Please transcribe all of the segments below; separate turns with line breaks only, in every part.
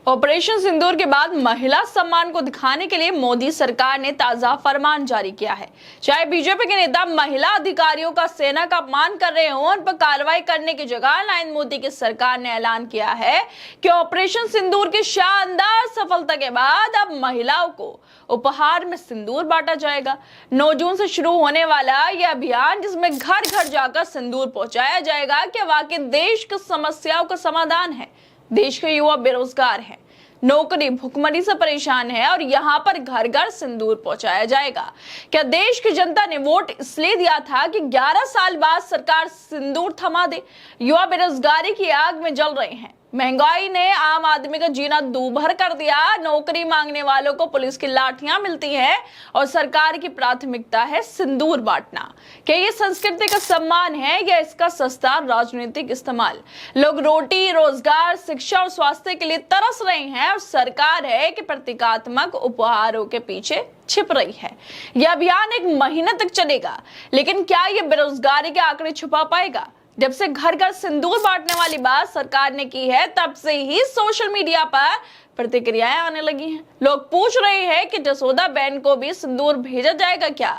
Operation सिंदूर के बाद महिला सम्मान को दिखाने के लिए मोदी सरकार ने ताजा फरमान जारी किया है। चाहे बीजेपी के नेता महिला अधिकारियों का सेना का अपमान कर रहे हों, उन पर कार्रवाई करने की जगह नरेंद्र मोदी की सरकार ने ऐलान किया है कि ऑपरेशन सिंदूर की शानदार सफलता के बाद अब महिलाओं को उपहार में सिंदूर बांटा जाएगा। 9 जून से शुरू होने वाला यह अभियान, जिसमें घर घर जाकर सिंदूर पहुंचाया जाएगा कि वाकई देश की समस्याओं का समाधान है। देश के युवा बेरोजगार हैं, नौकरी भुखमरी से परेशान है और यहाँ पर घर घर सिंदूर पहुंचाया जाएगा। क्या देश की जनता ने वोट इसलिए दिया था कि 11 साल बाद सरकार सिंदूर थमा दे? युवा बेरोजगारी की आग में जल रहे हैं। महंगाई ने आम आदमी का जीना दूभर कर दिया। नौकरी मांगने वालों को पुलिस की लाठियां मिलती हैं और सरकार की प्राथमिकता है सिंदूर बांटना। क्या ये संस्कृति का सम्मान है या इसका सस्ता राजनीतिक इस्तेमाल? लोग रोटी, रोजगार, शिक्षा और स्वास्थ्य के लिए तरस रहे हैं और सरकार है कि प्रतीकात्मक उपहारों के पीछे छिप रही है। यह अभियान 1 महीने तक चलेगा, लेकिन क्या ये बेरोजगारी के आंकड़े छुपा पाएगा? जब से घर घर सिंदूर बांटने वाली बात सरकार ने की है, तब से ही सोशल मीडिया पर प्रतिक्रियाएं आने लगी हैं। लोग पूछ रहे हैं कि जसोदा बहन को भी सिंदूर भेजा जाएगा क्या?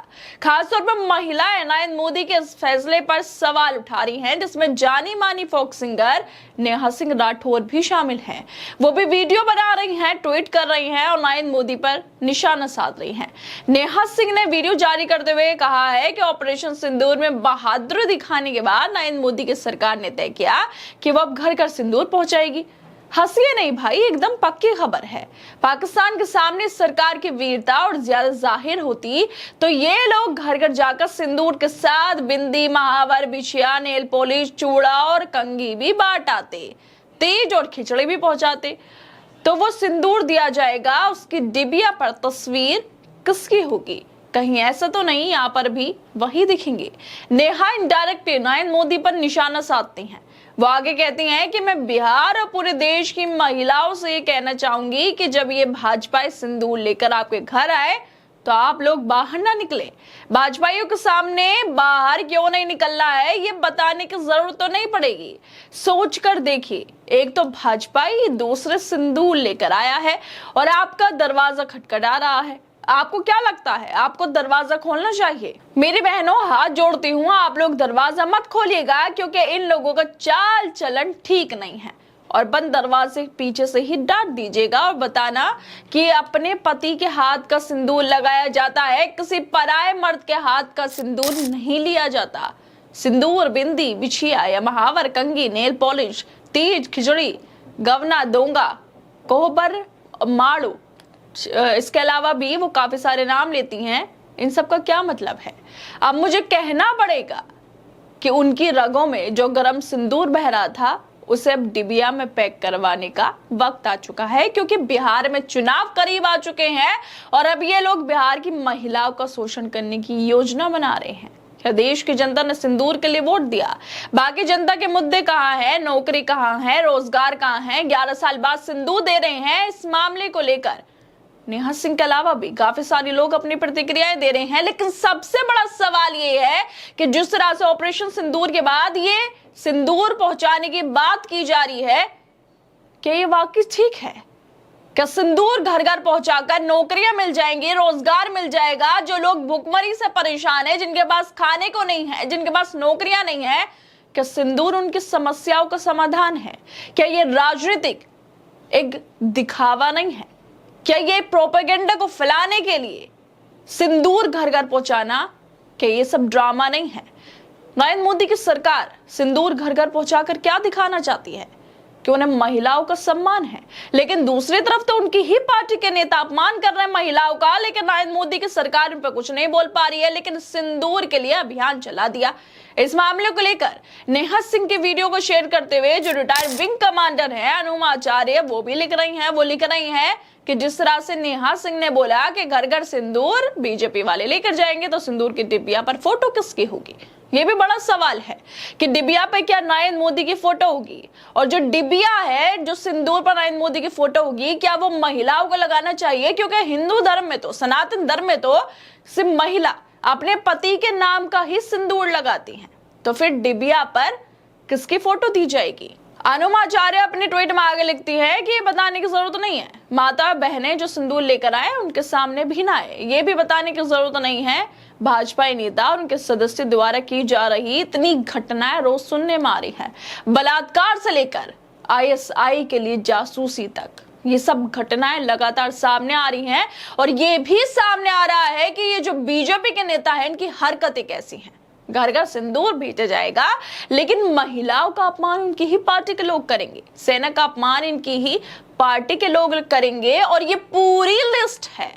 खासतौर पर महिलाएं नरेंद्र मोदी के इस फैसले पर सवाल उठा रही हैं, जिसमें जानी मानी फोक सिंगर नेहा सिंह राठौर भी शामिल हैं। वो भी वीडियो बना रही हैं, ट्वीट कर रही हैं और नरेंद्र मोदी पर निशाना साध रही हैं। नेहा सिंह ने वीडियो जारी करते हुए कहा है कि ऑपरेशन सिंदूर में बहादुरी दिखाने के बाद नरेंद्र मोदी की सरकार ने तय किया कि वो अब घर घर सिंदूर पहुंचाएगी। हंसिए नहीं भाई, एकदम पक्की खबर है। पाकिस्तान के सामने सरकार की वीरता और ज्यादा जाहिर होती तो ये लोग घर घर जाकर सिंदूर के साथ बिंदी, महावर, बिछिया, नेल पॉलिश, चूड़ा और कंघी भी बांट आते, तीज और खिचड़ी भी पहुंचाते। तो वो सिंदूर दिया जाएगा, उसकी डिबिया पर तस्वीर किसकी होगी? कहीं ऐसा तो नहीं यहाँ पर भी वही दिखेंगे। नेहा इनडायरेक्टली नरेंद्र मोदी पर निशाना साधती हैं। वो आगे कहती हैं कि मैं बिहार और पूरे देश की महिलाओं से ये कहना चाहूंगी कि जब ये भाजपा सिंदूर लेकर आपके घर आए तो आप लोग बाहर ना निकले। भाजपाइयों के सामने बाहर क्यों नहीं निकलना है ये बताने की जरूरत तो नहीं पड़ेगी। सोच कर देखिए, एक तो भाजपाई दूसरे सिंदूर लेकर आया है और आपका दरवाजा खटखटा रहा है। आपको क्या लगता है, आपको दरवाजा खोलना चाहिए? मेरी बहनों, हाथ जोड़ती हूँ, आप लोग दरवाजा मत खोलिएगा, क्योंकि इन लोगों का चाल चलन ठीक नहीं है। और बंद दरवाजे पीछे से ही डांट दीजिएगा और बताना कि अपने पति के हाथ का सिंदूर लगाया जाता है, किसी पराये मर्द के हाथ का सिंदूर नहीं लिया जाता। सिंदूर, बिंदी, बिछिया या महावर, कंघी, नेल पॉलिश, तीज, खिचड़ी, गवना, दोंगा, कोहबर, माड़ू, इसके अलावा भी वो काफी सारे नाम लेती हैं। इन सब का क्या मतलब है? अब मुझे कहना पड़ेगा कि उनकी रगों में जो गरम सिंदूर बह रहा था उसे अब डिबिया में पैक करवाने का वक्त आ चुका है, क्योंकि बिहार में चुनाव करीब आ चुके हैं और अब ये लोग बिहार की महिलाओं का शोषण करने की योजना बना रहे हैं। क्या देश की जनता ने सिंदूर के लिए वोट दिया? बाकी जनता के मुद्दे कहाँ हैं? नौकरी कहाँ है? रोजगार कहाँ है? 11 साल बाद सिंदूर दे रहे हैं। इस मामले को लेकर नेहा सिंह के अलावा भी काफी सारे लोग अपनी प्रतिक्रियाएं दे रहे हैं, लेकिन सबसे बड़ा सवाल ये है कि जिस तरह से ऑपरेशन सिंदूर के बाद ये सिंदूर पहुंचाने की बात की जा रही है, क्या ये वाकई ठीक है? क्या सिंदूर घर घर पहुंचाकर नौकरियां मिल जाएंगी, रोजगार मिल जाएगा? जो लोग भुखमरी से परेशान है, जिनके पास खाने को नहीं है, जिनके पास नौकरियां नहीं है, क्या सिंदूर उनकी समस्याओं का समाधान है? क्या ये राजनीतिक एक दिखावा नहीं है? क्या ये प्रोपेगेंडा को फैलाने के लिए सिंदूर घर घर पहुंचाना, क्या ये सब ड्रामा नहीं है? नरेंद्र मोदी की सरकार सिंदूर घर घर पहुंचाकर क्या दिखाना चाहती है? कि उन्हें महिलाओं का सम्मान है, लेकिन दूसरी तरफ तो उनकी ही पार्टी के नेता अपमान कर रहे हैं महिलाओं का, लेकिन नरेंद्र मोदी की सरकार उन पर कुछ नहीं बोल पा रही है, लेकिन सिंदूर के लिए अभियान चला दिया। इस मामले को लेकर नेहा सिंह के वीडियो को शेयर करते हुए जो रिटायर्ड विंग कमांडर है अनुमा आचार्य, वो भी लिख रही हैं कि जिस तरह से नेहा सिंह ने बोला कि घर घर सिंदूर बीजेपी वाले लेकर जाएंगे, तो सिंदूर की डिबिया पर फोटो किसकी होगी? ये भी बड़ा सवाल है कि डिबिया पे क्या नरेंद्र मोदी की फोटो होगी? और जो डिबिया है, जो सिंदूर पर नरेंद्र मोदी की फोटो होगी, क्या वो महिलाओं को लगाना चाहिए? क्योंकि हिंदू धर्म में तो, सनातन धर्म में तो सिर्फ महिला अपने पति के नाम का ही सिंदूर लगाती हैं। तो फिर डिबिया पर किसकी फोटो दी जाएगी? अनुमाचार्य अपने ट्वीट में आगे लिखती है कि ये बताने की जरूरत नहीं है माता बहनें जो सिंदूर लेकर आए उनके सामने भी ना आए। ये भी बताने की जरूरत नहीं है भाजपा नेता और उनके सदस्य द्वारा की जा रही इतनी घटनाएं रोज सुनने में आ रही है, बलात्कार से लेकर आईएसआई के लिए जासूसी तक। ये सब घटनाएं लगातार सामने आ रही हैं और ये भी सामने आ रहा है कि ये जो बीजेपी के नेता हैं इनकी हरकतें कैसी हैं। घर घर सिंदूर भेजा जाएगा लेकिन महिलाओं का अपमान उनकी ही पार्टी के लोग करेंगे, सेना का अपमान इनकी ही पार्टी के लोग करेंगे। और ये पूरी लिस्ट है,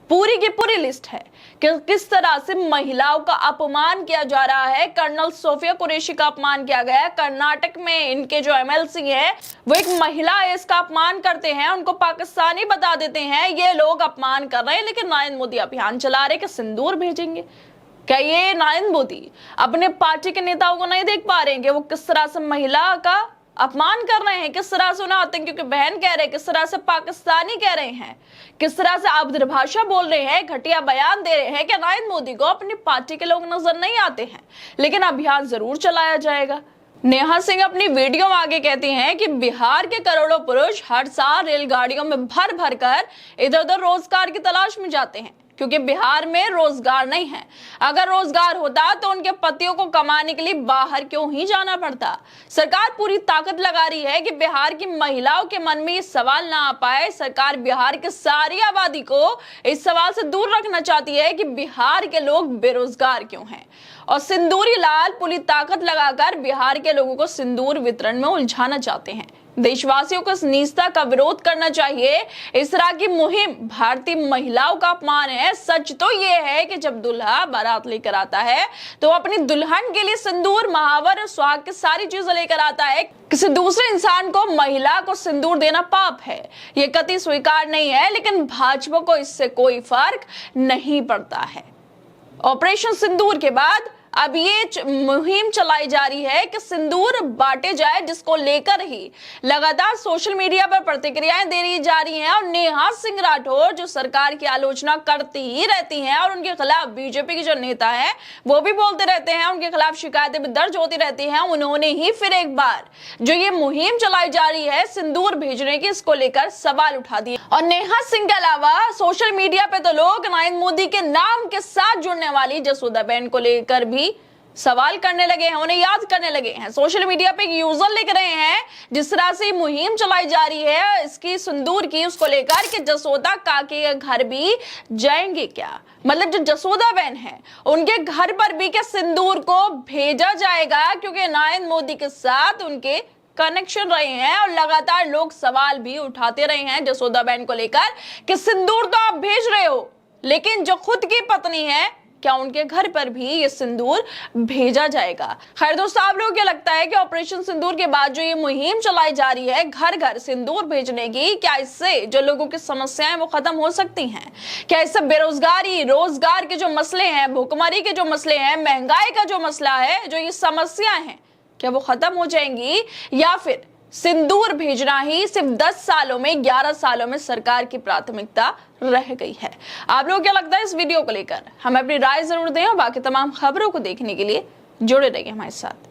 पूरी की पूरी लिस्ट है कि किस तरह से महिलाओं का अपमान किया जा रहा है। कर्नल सोफिया कुरैशी का अपमान किया गया है। कर्नाटक में इनके जो एमएलसी है वो एक महिला है, इसका अपमान करते हैं, उनको पाकिस्तानी बता देते हैं। ये लोग अपमान कर रहे हैं लेकिन नरेंद्र मोदी अभियान चला रहे कि सिंदूर भेजेंगे। क्या ये नरेंद्र मोदी अपने पार्टी के नेताओं को नहीं देख पा रहे हैं कि वो किस तरह से महिला का अपमान कर रहे हैं, किस तरह से उन्हें आतंकियों की बहन कह रहे हैं, किस तरह से पाकिस्तानी कह रहे हैं, किस तरह से अभद्र भाषा बोल रहे हैं, घटिया बयान दे रहे हैं। कि नरेंद्र मोदी को अपनी पार्टी के लोग नजर नहीं आते हैं लेकिन अभियान जरूर चलाया जाएगा। नेहा सिंह अपनी वीडियो में आगे कहती हैं कि बिहार के करोड़ों पुरुष हर साल रेलगाड़ियों में भर भर कर इधर उधर रोजगार की तलाश में जाते हैं क्योंकि बिहार में रोजगार नहीं है। अगर रोजगार होता तो उनके पतियों को कमाने के लिए बाहर क्यों ही जाना पड़ता। सरकार पूरी ताकत लगा रही है कि बिहार की महिलाओं के मन में ये सवाल ना आ पाए। सरकार बिहार की सारी आबादी को इस सवाल से दूर रखना चाहती है कि बिहार के लोग बेरोजगार क्यों हैं। और सिंदूरी लाल पूरी ताकत लगाकर बिहार के लोगों को सिंदूर वितरण में उलझाना चाहते हैं। देशवासियों को इस नीचता का विरोध करना चाहिए। इस तरह की मुहिम भारतीय महिलाओं का अपमान है। सच तो ये है कि जब दूल्हा बारात लेकर आता है तो अपनी दुल्हन के लिए सिंदूर, महावर और सुहाग की सारी चीजें लेकर आता है। किसी दूसरे इंसान को, महिला को सिंदूर देना पाप है, ये कतई स्वीकार नहीं है। लेकिन भाजपा को इससे कोई फर्क नहीं पड़ता है। ऑपरेशन सिंदूर के बाद अब ये मुहिम चलाई जा रही है कि सिंदूर बांटे जाए, जिसको लेकर ही लगातार सोशल मीडिया पर प्रतिक्रियाएं दे रही जा रही हैं। और नेहा सिंह राठौर जो सरकार की आलोचना करती ही रहती हैं और उनके खिलाफ बीजेपी के जो नेता हैं वो भी बोलते रहते हैं, उनके खिलाफ शिकायतें भी दर्ज होती रहती हैं, उन्होंने ही फिर एक बार जो ये मुहिम चलाई जा रही है सिंदूर भेजने की, इसको लेकर सवाल उठा दिए। और नेहा सिंह के अलावा सोशल मीडिया पे तो लोग नरेंद्र मोदी के नाम के साथ जुड़ने वाली जसोदाबेन को लेकर भी सवाल करने लगे हैं, उन्हें याद करने लगे हैं। सोशल मीडिया पे यूजर लिख रहे हैं जिस तरह से मुहिम चलाई जा रही है इसकी सिंदूर की, उसको लेकर कि जसोदा काके के घर भी जाएंगे क्या। मतलब जो जसोदा बहन है उनके घर पर भी क्या सिंदूर को भेजा जाएगा, क्योंकि नरेंद्र मोदी के साथ उनके कनेक्शन रहे हैं। और लगातार लोग सवाल भी उठाते रहे हैं जसोदा बहन को लेकर कि सिंदूर तो आप भेज रहे हो लेकिन जो खुद की पत्नी है क्या उनके घर पर भी ये सिंदूर भेजा जाएगा। खैर दोस्तों, आप लोगों को क्या लगता है कि ऑपरेशन सिंदूर के बाद जो ये मुहिम चलाई जा रही है घर घर सिंदूर भेजने की, क्या इससे जो लोगों की समस्याएं वो खत्म हो सकती हैं? क्या इससे बेरोजगारी, रोजगार के जो मसले हैं, भुखमरी के जो मसले हैं, महंगाई का जो मसला है, जो ये समस्याएं हैं, क्या वो खत्म हो जाएंगी? या फिर सिंदूर भेजना ही सिर्फ 10 सालों में, 11 सालों में सरकार की प्राथमिकता रह गई है? आप लोगों को क्या लगता है इस वीडियो को लेकर? हमें अपनी राय जरूर दें और बाकी तमाम खबरों को देखने के लिए जुड़े रहिए हमारे साथ।